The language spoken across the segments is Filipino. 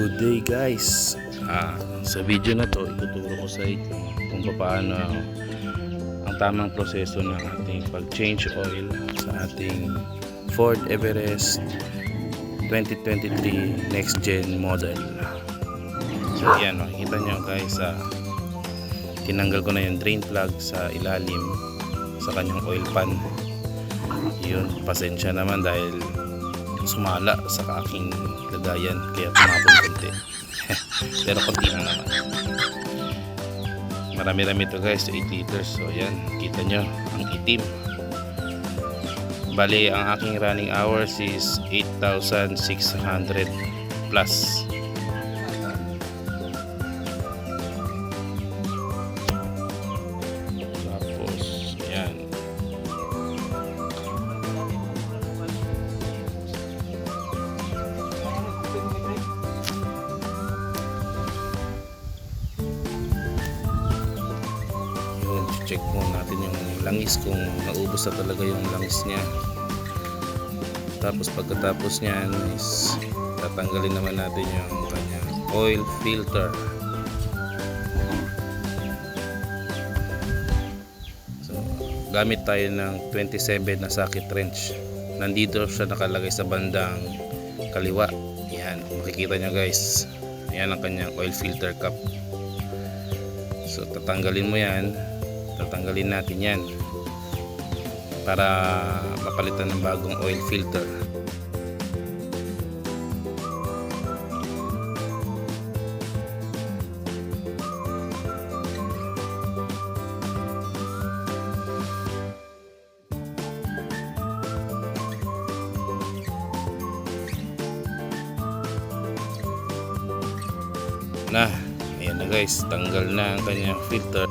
Good day guys. Sa video na to ituturo ko sa inyo kung paano ang tamang proseso ng ating pag-change oil sa ating Ford Everest 2023 next gen model. So yan, makikita nyo guys, tinanggal ko na yung drain plug sa ilalim sa kanyang oil pan. Yun, pasensya naman dahil sumala sa aking lagayan kaya tumapon konti. Pero konti lang naman. Marami-rami ito guys, 8 liters. So yan, kita nyo ang itim. Bali ang aking running hours is 8,600 plus. Tapos yan, check mo natin yung langis kung naubos na talaga yung langis niya. Tapos pagkatapos niyan is tatanggalin naman natin yung kanyang oil filter. So gamit tayo ng 27 na socket wrench. Nandito siya nakalagay sa bandang kaliwa. Yan, makikita nyo guys, yan ang kanyang oil filter cap. So tatanggalin mo yan, tatanggalin natin yan para mapalitan ng bagong oil filter. Ayan na guys, tanggal na ang kanyang filter.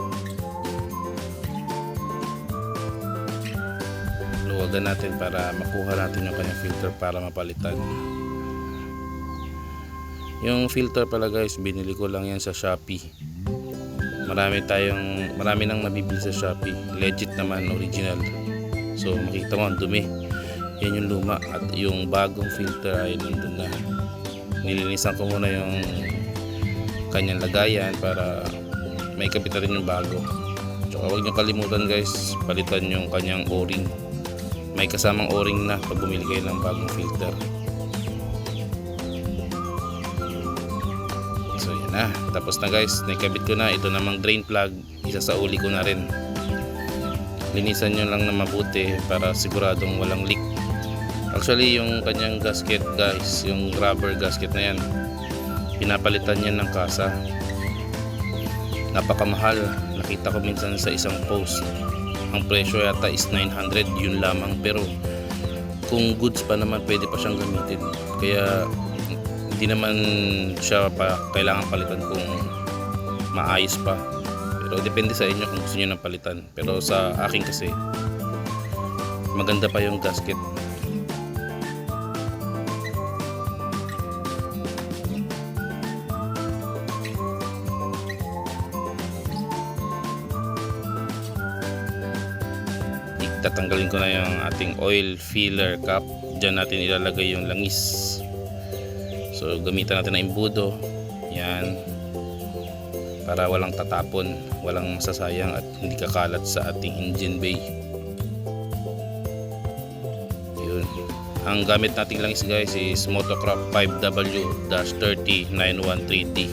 Luwagan natin para makuha natin yung kanyang filter para mapalitan. Yung filter pala guys, binili ko lang yan sa Shopee. Marami nang nabibili sa Shopee. Legit naman, original. So makita mo ang dumi. Yan yung luma at yung bagong filter ay nandun na. Nilinisan ko muna yung kanyang lagayan para may kapit na rin yung bago. Tsaka huwag nyo kalimutan guys, palitan yung kanyang o-ring. May kasamang o-ring na pag bumili kayo ng bagong filter. So yan na, tapos na guys, nakabit ko na. Ito namang drain plug, isasauli ko na rin. Linisan nyo lang na mabuti para siguradong walang leak. Actually yung kanyang gasket guys, yung rubber gasket na yan, pinapalitan niya ng kasa. Napakamahal. Nakita ko minsan sa isang post, ang presyo yata is 900, yun lamang. Pero kung goods pa naman, pwede pa siyang gamitin. Kaya hindi naman siya pa kailangan palitan kung maayos pa. Pero depende sa inyo kung gusto niyo ng palitan. Pero sa akin kasi maganda pa yung gasket. Tatanggalin ko na yung ating oil filler cap. Diyan natin ilalagay yung langis. So gamitan natin na imbudo. Yan, para walang tatapon, walang masasayang at hindi kakalat sa ating engine bay. Yun. Ang gamit nating langis guys is Motocraft 5W-30913D.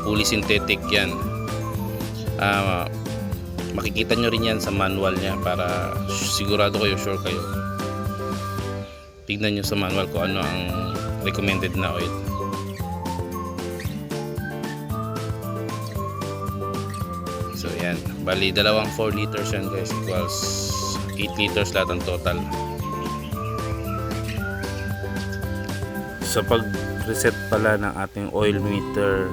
Fully synthetic yan. Makikita nyo rin yan sa manual nya para sigurado kayo, sure kayo. Tignan nyo sa manual kung ano ang recommended na oil. So yan, bali dalawang 4 liters yan guys, equals 8 liters lahat ang total. Sa pag-reset pala ng ating oil meter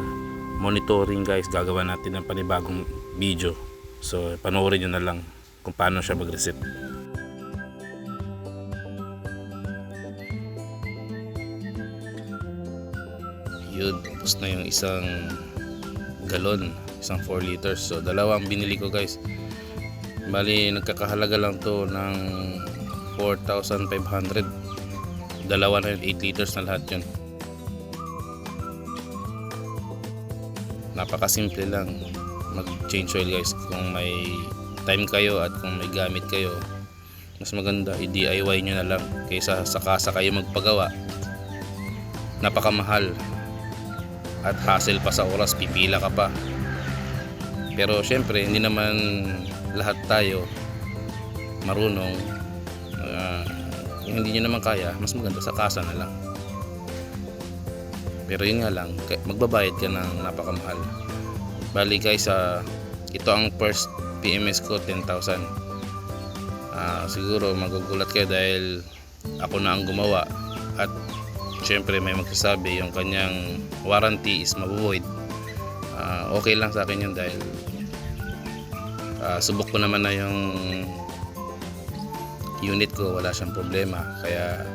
monitoring guys, gagawa natin ng panibagong video. So panoorin nyo na lang kung paano siya mag-reset. Yun, tapos na yung isang galon, isang 4 liters. So dalawang binili ko guys. Bali nagkakahalaga lang to ng 4,500. Dalawa na yun, 8 liters na lahat yun. Napakasimple lang mag-change oil guys. Kung may time kayo at kung may gamit kayo, mas maganda i-DIY nyo na lang kaysa sa kasa kayo magpagawa. Napakamahal at hassle pa sa oras, pipila ka pa. Pero syempre hindi naman lahat tayo marunong. Kung hindi nyo naman kaya, mas maganda sa kasa na lang. Pero yun nga lang, magbabayad ka ng napakamahal. Bali guys, ito ang first PMS ko, 10,000. Siguro magugulat kayo dahil ako na ang gumawa. At syempre may magsasabi yung kanyang warranty is mabuvoid. Okay lang sa akin yun dahil subok ko naman na yung unit ko, wala siyang problema. Kaya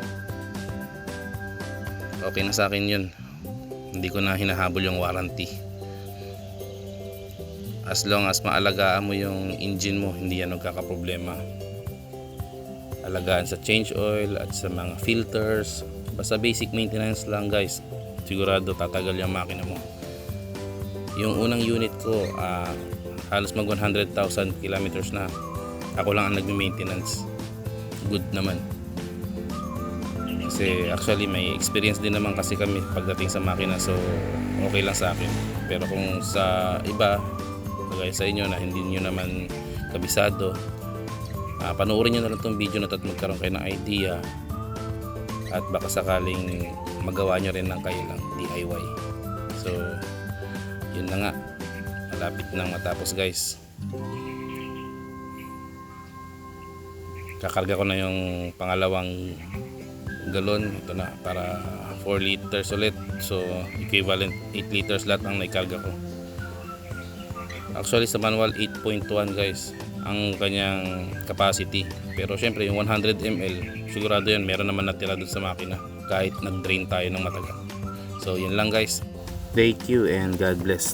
okay na sa akin yun. Hindi ko na hinahabol yung warranty. As long as maalagaan mo yung engine mo, hindi yan magkakaproblema. Alagaan sa change oil at sa mga filters. Basta basic maintenance lang guys. Sigurado tatagal yung makina mo. Yung unang unit ko, halos mag 100,000 kilometers na. Ako lang ang nag-maintenance. Good naman. Kasi actually may experience din naman kasi kami pagdating sa makina, so okay lang sa akin. Pero kung sa iba, kagaya sa inyo na hindi nyo naman kabisado, panoorin nyo na lang itong video na ito at magkaroon kayo ng idea at baka sakaling magawa nyo rin ng kayo lang DIY. So yun na nga, malapit nang matapos guys. Kakarga ko na yung pangalawang galon, ito na, para 4 liters ulit, so equivalent 8 liters lahat ang naikarga ko. Actually sa manual 8.1 guys ang kanyang capacity, pero syempre yung 100 ml sigurado yan meron naman natira dun sa makina kahit nag-drain tayo ng matagal. So yun lang guys, thank you and God bless.